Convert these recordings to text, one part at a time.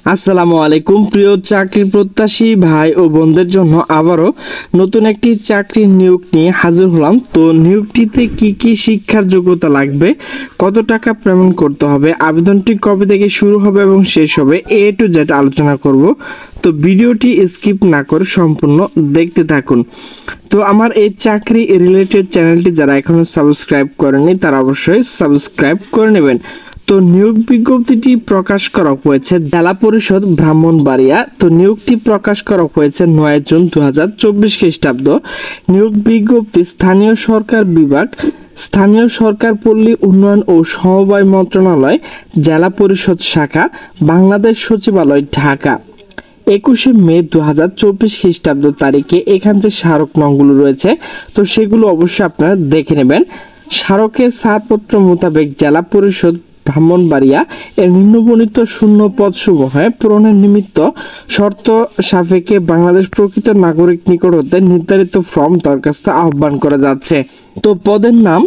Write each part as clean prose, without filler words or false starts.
আসসালামু আলাইকুম প্রিয় চাকরি প্রত্যাশী ভাই ও বোনদের জন্য আবারও নতুন একটি চাকরির নিয়োগ নিয়ে হাজির হলাম। তো নিয়োগটিতে কি কি শিক্ষার যোগ্যতা লাগবে, কত টাকা পেমেন্ট করতে হবে, আবেদনটি কবে থেকে শুরু হবে এবং শেষ হবে, এ টু জেড আলোচনা করব। তো ভিডিওটি স্কিপ না করে সম্পূর্ণ দেখতে থাকুন। তো আমার এই চাকরি রিলেটেড চ্যানেলটি যারা এখনো সাবস্ক্রাইব করেনি তারা অবশ্যই সাবস্ক্রাইব করে নেবেন। তো নিয়োগ বিজ্ঞপ্তিটি প্রকাশ করা হয়েছে জেলা পরিষদ ব্রাহ্মণবাড়িয়া। তো নিয়োগটি প্রকাশ করা হয়েছে 9 জুন 2024 খ্রিস্টাব্দ। নিয়োগ বিজ্ঞপ্তি স্থানীয় সরকার বিভাগ, স্থানীয় সরকার পল্লী উন্নয়ন ও সমবায় মন্ত্রণালয়, জেলা পরিষদ শাখা, বাংলাদেশ সচিবালয়, ঢাকা। 21 মে 2024 খ্রিস্টাব্দ তারিখে এখান যে স্মারক নংগুলো রয়েছে তো সেগুলো অবশ্যই আপনারা দেখে নেবেন। স্মারকের ছাড়পত্র মোতাবেক জেলা পরিষদ ব্রাহ্মণবাড়িয়া এর নিম্নবর্ণিত শূন্য পদসমূহে পূরণের নিমিত্ত শর্ত সাপেক্ষে বাংলাদেশ প্রকৃত নাগরিক নিকট হতে নির্ধারিত ফর্ম দরখাস্ত আহ্বান করা যাচ্ছে। তো পদের নাম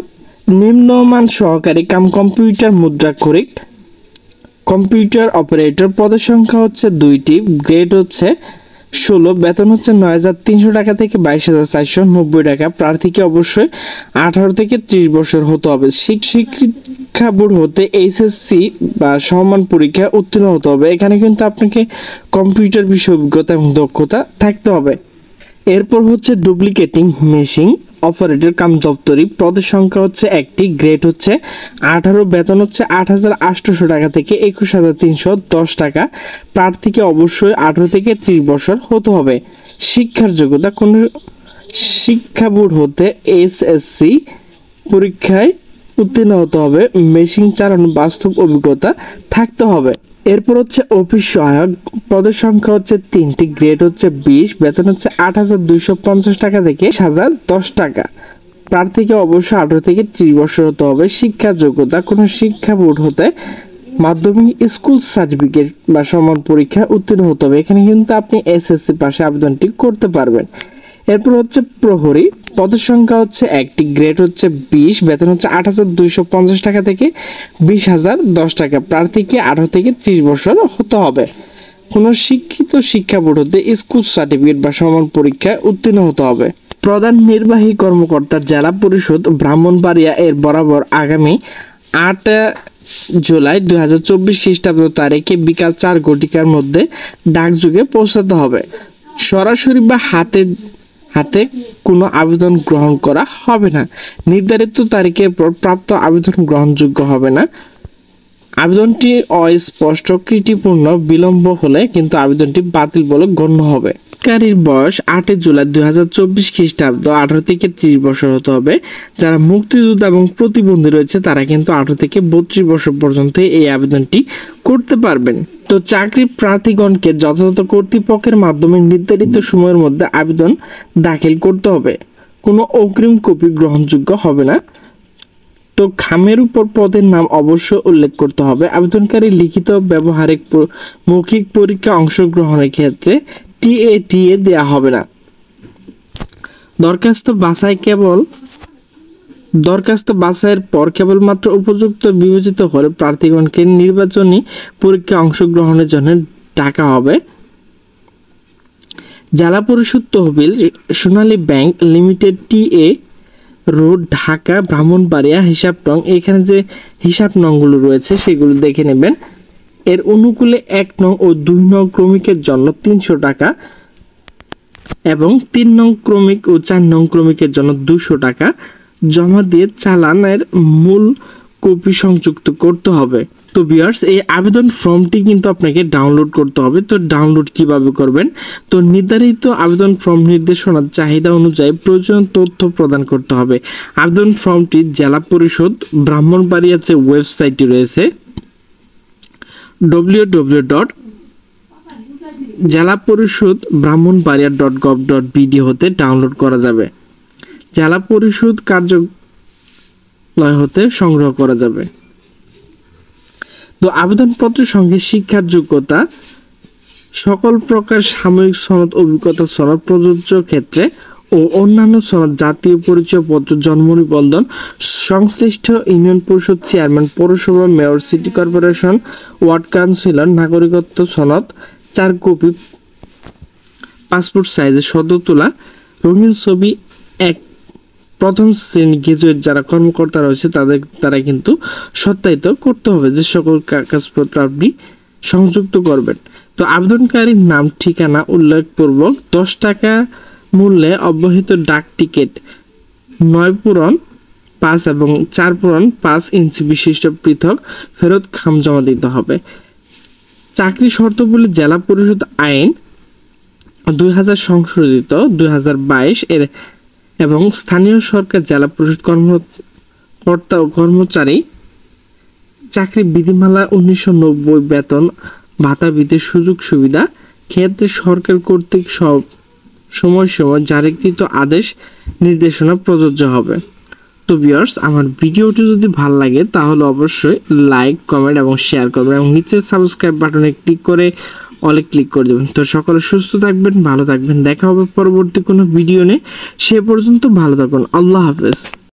নিম্নমান সহকারী কাম কম্পিউটার মুদ্রাক্ষরিক, কম্পিউটার অপারেটর। পদের সংখ্যা হচ্ছে 2টি, গ্রেড হচ্ছে 16, বেতন হচ্ছে 9,300 টাকা থেকে 22,490 টাকা। প্রার্থীকে অবশ্যই 18 থেকে 30 বছর হতে হবে। শিক্ষা বোর্ড হতে এইচএসসি বা সমান পরীক্ষায় উত্তীর্ণ হতে হবে। এখানে কিন্তু আপনাকে কম্পিউটার বিষয়ে অভিজ্ঞতা এবং দক্ষতা থাকতে হবে। এরপর হচ্ছে ডুপ্লিকেটিং মেশিন অপারেটর কাম দপ্তরি। পদের সংখ্যা হচ্ছে 1টি, গ্রেড হচ্ছে 18, বেতন হচ্ছে 8,800 টাকা থেকে 21,310 টাকা। প্রার্থীকে অবশ্যই 18 থেকে 30 বছর হতে হবে। শিক্ষার যোগ্যতা কোন শিক্ষা বোর্ড হতে এসএসসি পরীক্ষায় উত্তীর্ণ হতে হবে। মেশিন চালানোর বাস্তব অভিজ্ঞতা থাকতে হবে। এরপর হচ্ছে অফিস সহায়ক। পদের সংখ্যা হচ্ছে 3টি, গ্রেড হচ্ছে 20, বেতন হচ্ছে 8,250 টাকা থেকে 1,010 টাকা। প্রার্থীকে অবশ্যই 18 থেকে 30 বছর হতে হবে। শিক্ষার যোগ্যতা কোনো শিক্ষা বোর্ড হতে মাধ্যমিক স্কুল সার্টিফিকেট বা সমান পরীক্ষায় উত্তীর্ণ হতে হবে। এখানে কিন্তু আপনি এসএসসি পাশে আবেদনটি করতে পারবেন। এরপর হচ্ছে প্রহরী। পদের সংখ্যা হচ্ছে 1টি, গ্রেড হচ্ছে 20, বেতন হচ্ছে 8,250 টাকা থেকে 20,010 টাকা। প্রার্থীকে 18 থেকে 30 বছর হতে হবে। কোনো শিক্ষিত শিক্ষা বোর্ড হতে স্কুল সার্টিফিকেট বা সমান পরীক্ষায় উত্তীর্ণ হতে হবে। প্রধান নির্বাহী কর্মকর্তা জেলা পরিষদ ব্রাহ্মণবাড়িয়া এর বরাবর আগামী 8 জুলাই 2024 খ্রিস্টাব্দ তারিখে বিকাল 4 ঘটিকার মধ্যে ডাকযোগে পৌঁছাতে হবে। সরাসরি বা হাতে কোনো আবেদন গ্রহণ করা হবে না। নির্ধারিত তারিখের পর প্রাপ্ত আবেদন গ্রহণযোগ্য হবে না। আবেদনটি অস্পষ্ট ত্রুটিপূর্ণ বিলম্ব হলে কিন্তু আবেদনটি বাতিল বলে গণ্য হবে। কারীর বয়স 8 জুলাই 2024 খ্রিস্টাব্দ 18 থেকে 30 বছর হতে হবে। যারা মুক্তিযোদ্ধা এবং প্রতিবন্ধী রয়েছে তারা কিন্তু 18 থেকে 32 বছর পর্যন্ত এই আবেদনটি করতে পারবেন। তো চাকরি প্রার্থীগণকে যথাযথ কর্তৃপক্ষের মাধ্যমে নির্ধারিত সময়ের মধ্যে আবেদন দাখিল করতে হবে। কোনো অগ্রিম কপি গ্রহণযোগ্য হবে না। তো খামের উপর পদের নাম অবশ্যই উল্লেখ করতে হবে। আবেদনকারী লিখিত ব্যবহারিক মৌখিক পরীক্ষা অংশগ্রহণের ক্ষেত্রে টিএ দেওয়া হবে না। দরখাস্ত বাছাইয়ের পর কেবলমাত্র উপযুক্ত বিবেচিত হলে প্রার্থীগণকে নির্বাচনী পরীক্ষায় অংশগ্রহণের জন্য ডাকা হবে। জেলা পরিষদ তহবিল Sonali bank limited, TA road, Dhaka, Brahmanbaria. হিসাব নং, এখানে যে হিসাব নংগুলো রয়েছে সেগুলো দেখে নেবেন। এর অনুকূলে 1 নং ও 2 নং ক্রমিকের জন্য 300 টাকা এবং 3 নং ক্রমিক ও 4 নং ক্রমিকের জন্য 200 টাকা জমা দিয়ে চালানের মূল কপি সংযুক্ত করতে হবে। তো ভিউয়ার্স, এই আবেদন ফর্মটি কিন্তু আপনাকে ডাউনলোড করতে হবে। তো ডাউনলোড কিভাবে করবেন? তো নির্ধারিত আবেদন ফর্ম নির্দেশনার চাহিদা অনুযায়ী প্রয়োজনীয় তথ্য প্রদান করতে হবে। আবেদন ফর্মটি জেলা পরিষদ ব্রাহ্মণবাড়িয়ার যে ওয়েবসাইটটি রয়েছে www.jelaporishod-brahmonbaria.gov.bd হতে ডাউনলোড করা যাবে। জেলা পরিষদ কার্যালয় হতে সংগ্রহ করা যাবে। তো আবেদনপত্রের সঙ্গে শিক্ষার যোগ্যতা, সকল প্রকার সাময়িক সনদ, অভিজ্ঞতা সনদ প্রযোজ্য ক্ষেত্রে ও অন্যান্য সনদ, জাতীয় পরিচয়পত্র, জন্ম নিবন্ধন, সংশ্লিষ্ট ইউনিয়ন পরিষদ চেয়ারম্যান, পৌরসভা mayor, city corporation, ward councillor নাগরিকত্ব সনদ 4 কপি, পাসপোর্ট সাইজের সদ্য তোলা রঙিন ছবি, এক প্রথম শ্রেণী গ্রাজুয়েট যারা কর্মকর্তা রয়েছে তারা কিন্তু সত্যায়িত করতে হবে যে সকল কাগজপত্র আপনি সংযুক্ত করবেন। তো আবেদনকারীর নাম, ঠিকানা উল্লেখপূর্বক 10 টাকা মূল্যে অব্যবহৃত ডাক টিকিট 9 পূরণ 5 এবং 4 পূরণ 5 ইঞ্চি বিশিষ্ট পৃথক ফেরত খাম জমা দিতে হবে। চাকরি শর্তাবলী জেলা পরিষদ আইন 2000 সংশোধিত 2022 এর এবং স্থানীয় সরকার জেলা পরিষদ কর্মকর্তা ও কর্মচারী চাকরি বিধিমালা 1990 বেতন ভাতা বৃদ্ধির সুযোগ সুবিধা ক্ষেত্রে সরকার কর্তৃক সব সময় জারিকৃত আদেশ নির্দেশনা প্রযোজ্য হবে। তো ভিউয়ার্স, আমার ভিডিওটি যদি ভালো লাগে তাহলে অবশ্যই লাইক, কমেন্ট এবং শেয়ার করবেন এবং নিচে সাবস্ক্রাইব বাটনে ক্লিক করে অলে ক্লিক করে দেবেন। তো সকলে সুস্থ থাকবেন, ভালো থাকবেন, দেখা হবে পরবর্তী কোনো ভিডিও নিয়ে। সে পর্যন্ত ভালো থাকুন, আল্লাহ হাফেজ।